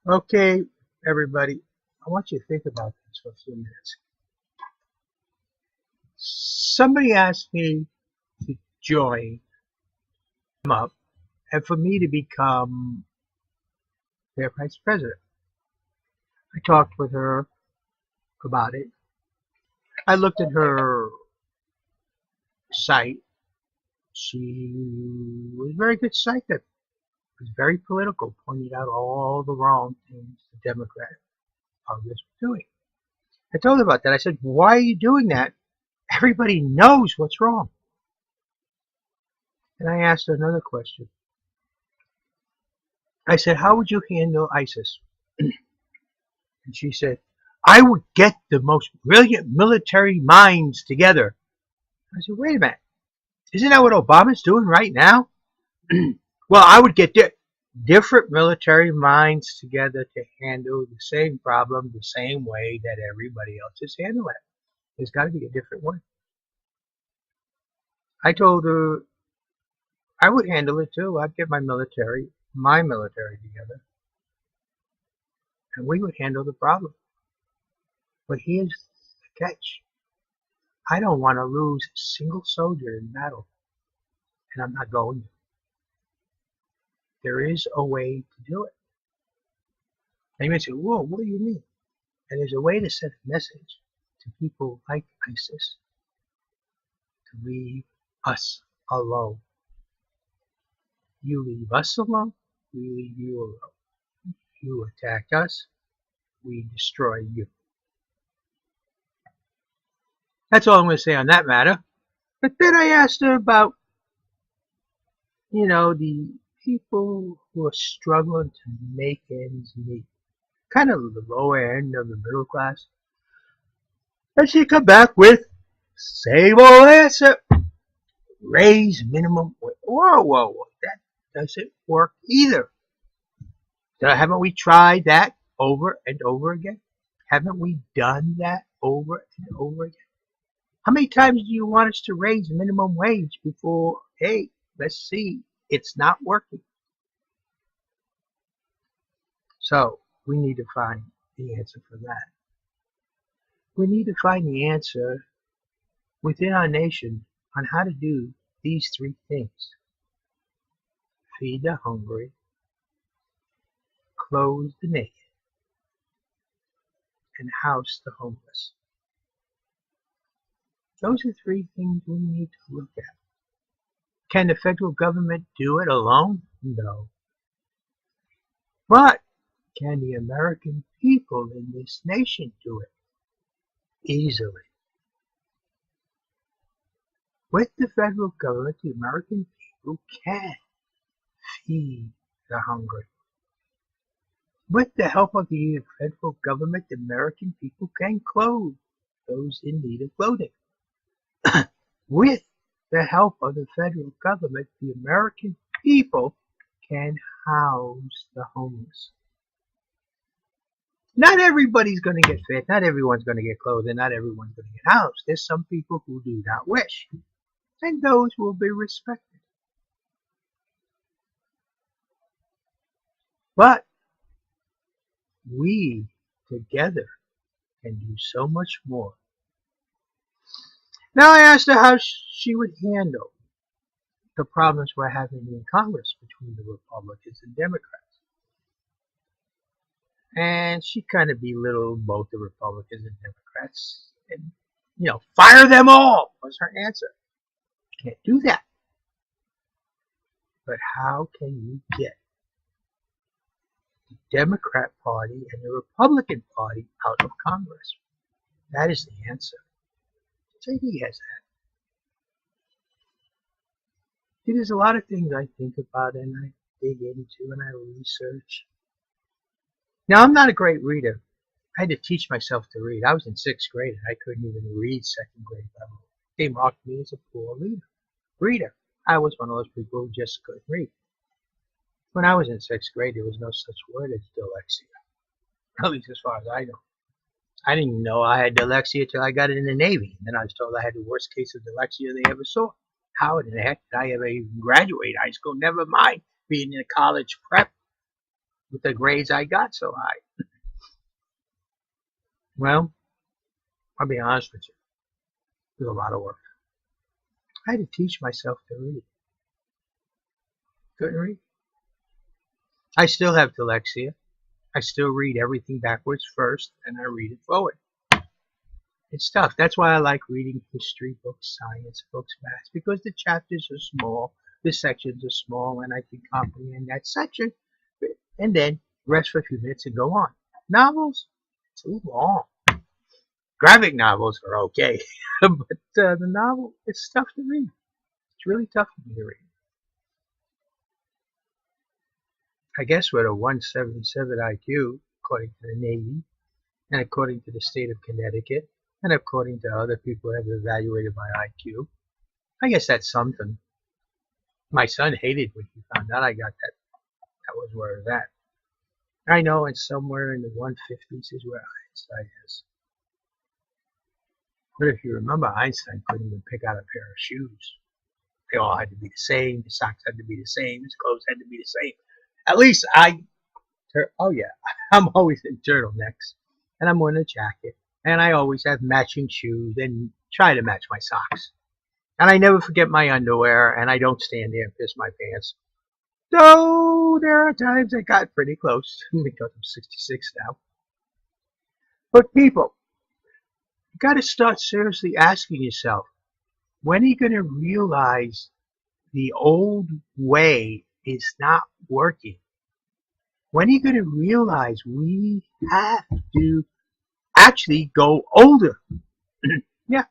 Okay, everybody, I want you to think about this for a few minutes. Somebody asked me to join them up and for me to become their vice president. I talked with her about it. I looked at her site. She was a very good psychic. Was very political, pointed out all the wrong things the Democrat Congress was doing. I told her about that. I said, "Why are you doing that? Everybody knows what's wrong." And I asked her another question. I said, "How would you handle ISIS?" And she said, "I would get the most brilliant military minds together." I said, "Wait a minute. Isn't that what Obama's doing right now?" "Well, I would get different military minds together to handle the same problem the same way that everybody else is handling it. There's got to be a different way." I told her I would handle it too. I'd get my military together, and we would handle the problem. But here's the catch. I don't want to lose a single soldier in battle, and I'm not going to. There is a way to do it. And you may say, "Whoa, what do you mean?" And there's a way to send a message to people like ISIS to leave us alone. You leave us alone, we leave you alone. You attack us, we destroy you. That's all I'm going to say on that matter. But then I asked her about, the people who are struggling to make ends meet, kind of the lower end of the middle class. And she come back with same old answer: raise minimum wage. Whoa, whoa, whoa! That doesn't work either. Haven't we tried that over and over again? Haven't we done that over and over again? How many times do you want us to raise minimum wage before, hey, let's see, it's not working? So we need to find the answer for that. We need to find the answer within our nation on how to do these three things: feed the hungry, clothe the naked, and house the homeless. Those are three things we need to look at. Can the federal government do it alone? No. But can the American people in this nation do it? Easily. With the federal government, the American people can feed the hungry. With the help of the federal government, the American people can clothe those in need of clothing. With the help of the federal government, the American people can house the homeless. Not everybody's going to get fed, not everyone's going to get clothed, and not everyone's going to get housed. There's some people who do not wish, and those will be respected. But we together can do so much more. Now I asked her how she would handle the problems we're having in Congress between the Republicans and Democrats. And she kind of belittled both the Republicans and Democrats and, fire them all was her answer. Can't do that. But how can you get the Democrat Party and the Republican Party out of Congress? That is the answer. JD has that. See, there's a lot of things I think about and I dig into and I research. Now, I'm not a great reader. I had to teach myself to read. I was in sixth grade and I couldn't even read second grade level. They marked me as a poor reader. I was one of those people who just couldn't read. When I was in sixth grade, there was no such word as dyslexia, at least as far as I know. I didn't even know I had dyslexia until I got it in the Navy. And then I was told I had the worst case of dyslexia they ever saw. How the heck did I ever even graduate high school? Never mind being in a college prep. with the grades I got so high? Well, I'll be honest with you. It was a lot of work. I had to teach myself to read. Couldn't read. I still have dyslexia. I still read everything backwards first, and I read it forward. It's tough. That's why I like reading history books, science books, math, because the chapters are small, the sections are small, and I can comprehend that section, and then rest for a few minutes and go on. Novels, too long. Graphic novels are okay, but the novel, it's tough to read. It's really tough for me to read. I guess with a 177 IQ, according to the Navy, and according to the state of Connecticut, and according to other people who have evaluated my IQ, I guess that's something. My son hated when he found out I got that. That was where it was at. I know it's somewhere in the 150s is where Einstein is. But if you remember, Einstein couldn't even pick out a pair of shoes. They all had to be the same. The socks had to be the same. His clothes had to be the same. At least oh yeah, I'm always in turtlenecks, and I'm wearing a jacket, and I always have matching shoes and try to match my socks. And I never forget my underwear, and I don't stand there and piss my pants. Though there are times I got pretty close because I'm 66 now. But people, you got to start seriously asking yourself, when are you going to realize the old way is not working? When are you going to realize we have to actually go older? Yeah.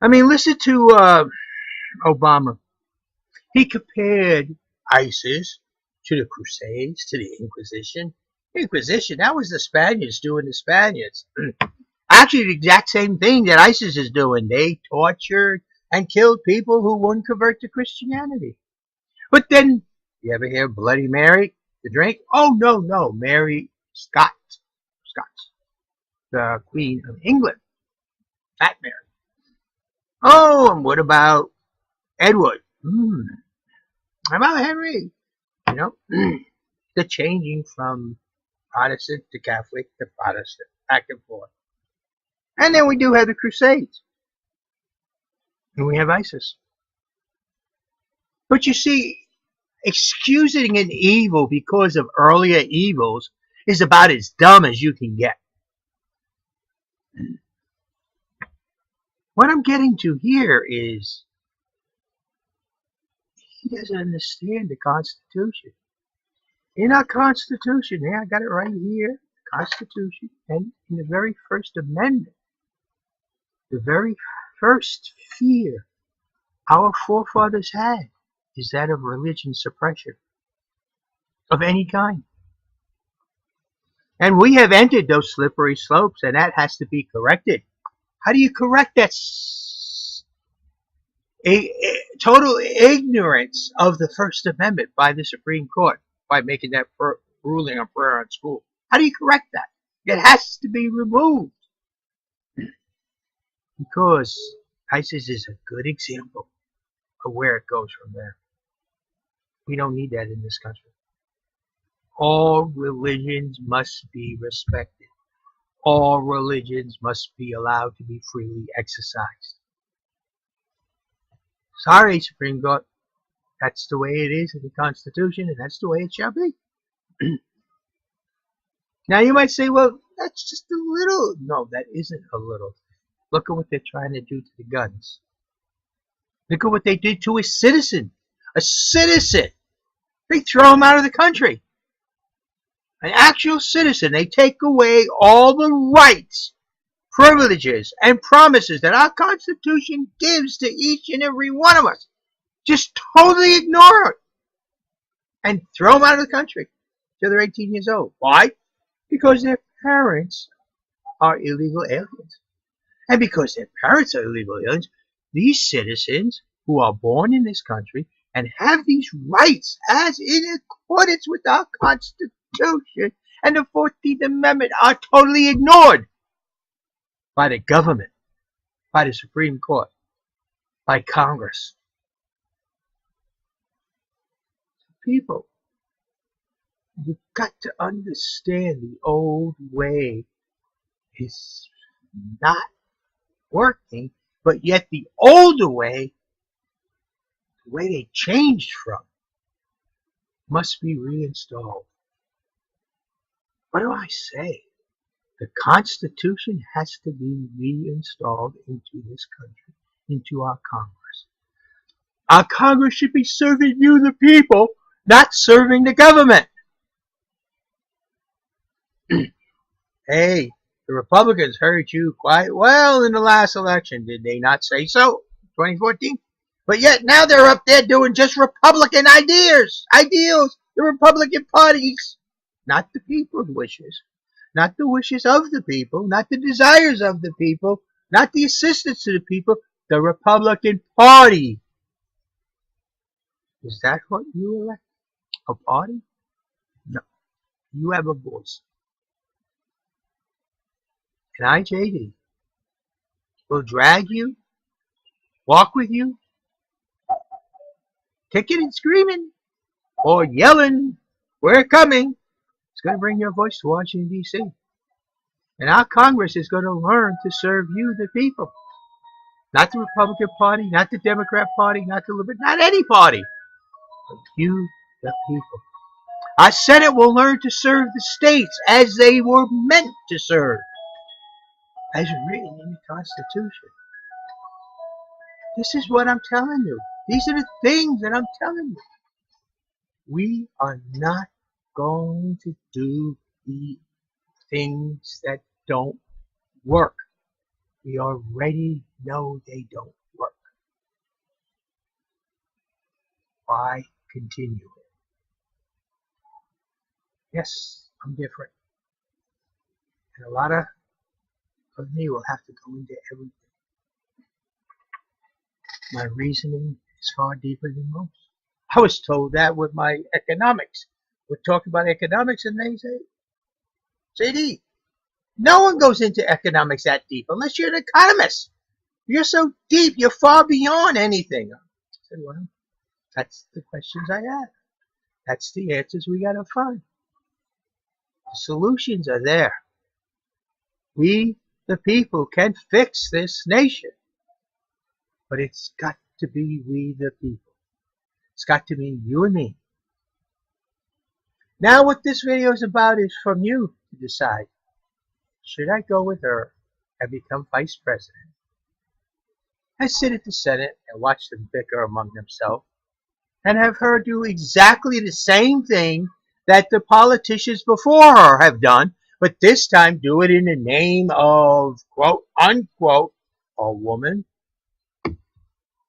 I mean, listen to Obama. He compared ISIS to the Crusades, to the Inquisition. Inquisition, that was the Spaniards doing the Spaniards. Actually, the exact same thing that ISIS is doing. They tortured and killed people who wouldn't convert to Christianity. But then, you ever hear Bloody Mary, the drink? Oh, no, Mary Scott, the Queen of England, Fat Mary. Oh, and what about Edward? How about Henry? You know, the changing from Protestant to Catholic to Protestant, back and forth. And then we do have the Crusades. And we have ISIS. But you see, excusing an evil because of earlier evils is about as dumb as you can get. What I'm getting to here is he doesn't understand the Constitution. In our Constitution, yeah, I got it right here, Constitution, and in the very first amendment, the very first fear our forefathers had is that of religion suppression of any kind. And we have entered those slippery slopes, and that has to be corrected. How do you correct that total ignorance of the First Amendment by the Supreme Court by making that ruling on prayer on school? How do you correct that? It has to be removed. Because ISIS is a good example of where it goes from there. We don't need that in this country. All religions must be respected. All religions must be allowed to be freely exercised. Sorry, Supreme Court. That's the way it is in the Constitution, and that's the way it shall be. Now you might say, well, that's just a little. No, that isn't a little. Look at what they're trying to do to the guns. Look at what they did to a citizen. A citizen. They throw him out of the country. An actual citizen. They take away all the rights, privileges, and promises that our Constitution gives to each and every one of us. Just totally ignore it. And throw them out of the country till they're 18 years old. Why? Because their parents are illegal aliens. And because their parents are illegal aliens, these citizens who are born in this country and have these rights as in accordance with our Constitution and the 14th Amendment are totally ignored by the government, by the Supreme Court, by Congress. People, You've got to understand the old way is not working, but yet the older way, the way they changed from, must be reinstalled. What do I say? The Constitution has to be reinstalled into this country, into our Congress. Our Congress should be serving you, the people, not serving the government. Hey, the Republicans heard you quite well in the last election, did they not say so? 2014? But yet now they're up there doing just Republican ideals. The Republican parties, not the people's wishes, not the wishes of the people, not the desires of the people, not the assistance to the people, the Republican Party. Is that what you elect? A party? No. You have a voice. And I, JD, will drag you, walk with you, kicking and screaming, or yelling, we're coming. It's going to bring your voice to Washington, D.C. And our Congress is going to learn to serve you, the people. Not the Republican Party, not the Democrat Party, not the Liberal, not any party. But you, the people. Our Senate will learn to serve the states as they were meant to serve, as written in the Constitution. This is what I'm telling you. These are the things that I'm telling you. We are not going to do the things that don't work. We already know they don't work. Why continue? Yes, I'm different. And a lot of me will have to go into everything. My reasoning is far deeper than most. I was told that with my economics. We're talking about economics and they say, JD, no one goes into economics that deep unless you're an economist. You're so deep, you're far beyond anything. I said, well, that's the questions I have. That's the answers we got to find. The solutions are there. We, the people, can fix this nation. But it's got to be we, the people. It's got to be you and me. Now what this video is about is from you to decide. Should I go with her and become vice president? I sit at the Senate and watch them bicker among themselves and have her do exactly the same thing that the politicians before her have done, but this time do it in the name of, quote, unquote, a woman?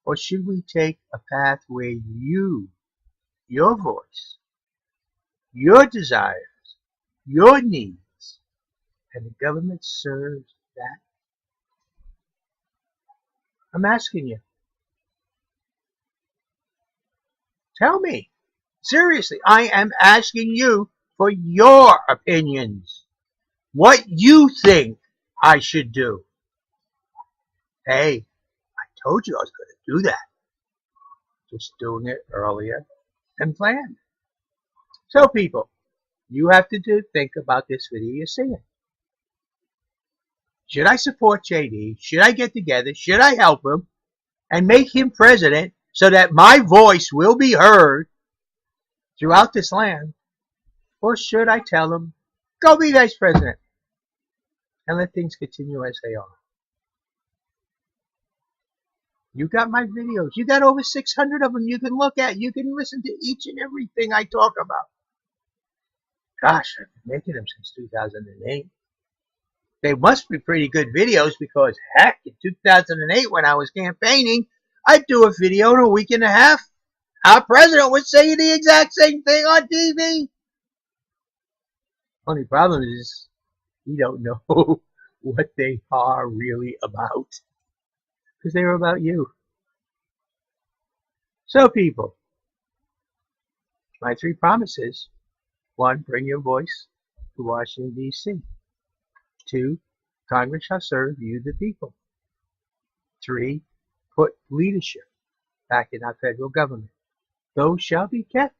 Or should we take a path where you, your voice, your desires, your needs, and the government serves that? I'm asking you. Tell me. Seriously, I am asking you for your opinions. What you think I should do. Hey, I told you I was going to do that. Just doing it earlier than planned. So people, you have to think about this video you're seeing. Should I support JD? Should I get together? Should I help him and make him president so that my voice will be heard throughout this land? Or should I tell him, go be vice president and let things continue as they are? You got my videos. You got over 600 of them you can look at. You can listen to each and everything I talk about. Gosh, I've been making them since 2008. They must be pretty good videos because, heck, in 2008 when I was campaigning, I'd do a video in a week and a half. Our president would say the exact same thing on TV. Only problem is you don't know what they are really about because they were about you. So people, my 3 promises. 1, bring your voice to Washington, D.C. 2, Congress shall serve you, the people. 3, put leadership back in our federal government. Those shall be kept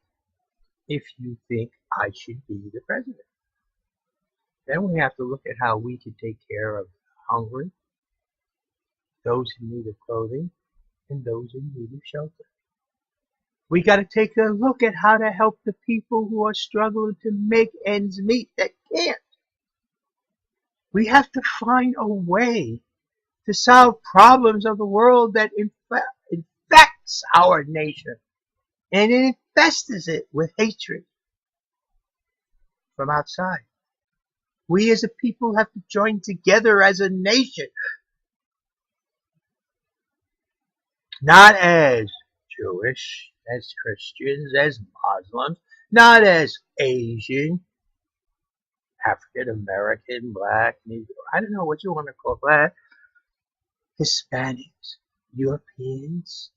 if you think I should be the president. Then we have to look at how we can take care of the hungry, those in need of clothing, and those in need of shelter. We got to take a look at how to help the people who are struggling to make ends meet that can't. We have to find a way to solve problems of the world that infects our nation and it infests it with hatred from outside. We as a people have to join together as a nation, not as Jewish, as Christians, as Muslims, not as Asian, African American, Black, Negro, I don't know what you want to call that, Hispanics, Europeans,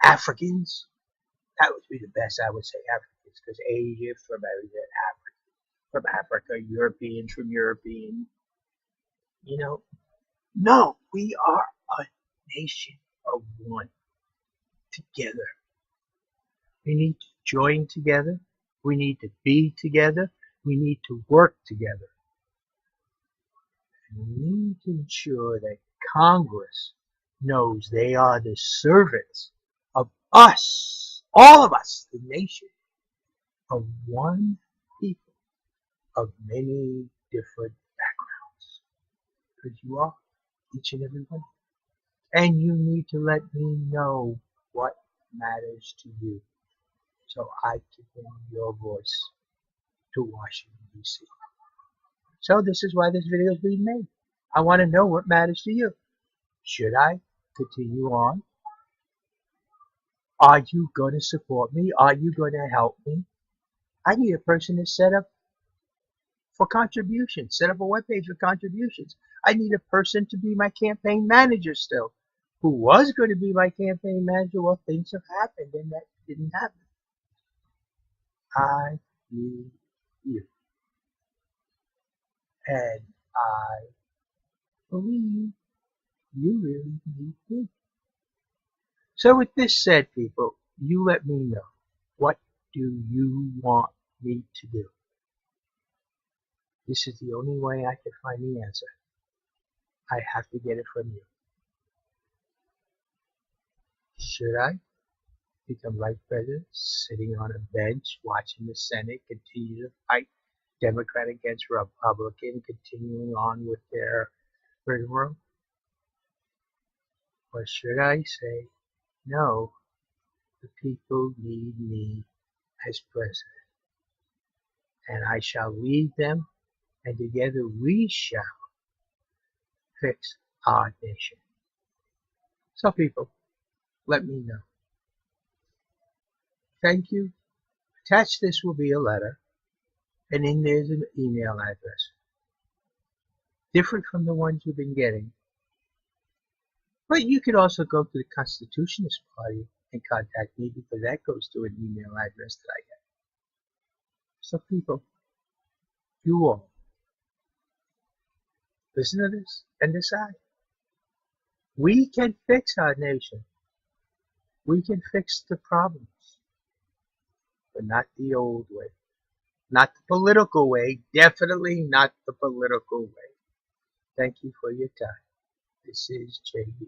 Africans. That would be the best. I would say Africans, because Asia from Africa, Europeans from European. You know, no, we are a nation of one together. We need to join together. We need to be together. We need to work together. And we need to ensure that Congress knows they are the servants of us, all of us, the nation, of one people, of many different backgrounds. Because you are, each and every one. And you need to let me know what matters to you so I can bring your voice to Washington, D.C. So this is why this video is being made. I want to know what matters to you. Should I continue on? Are you going to support me? Are you going to help me? I need a person to set up for contributions, set up a webpage for contributions. I need a person to be my campaign manager still, who was going to be my campaign manager. Well, things have happened and that didn't happen. I need you. And I believe you really need me. So with this said, people, you let me know. What do you want me to do? This is the only way I can find the answer. I have to get it from you. Should I become vice president, sitting on a bench, watching the Senate continue to fight Democrat against Republican, continuing on with their rigmarole? Or should I say, no, the people need me as president, and I shall lead them, and together we shall fix our nation. So people, let me know. Thank you. Attached this will be a letter, and in there's an email address. Different from the ones you've been getting. But you could also go to the Constitutionist Party and contact me, because that goes to an email address that I get. So people, you all, listen to this and decide. We can fix our nation. We can fix the problems, but not the old way. Not the political way. Definitely not the political way. Thank you for your time. This is JB.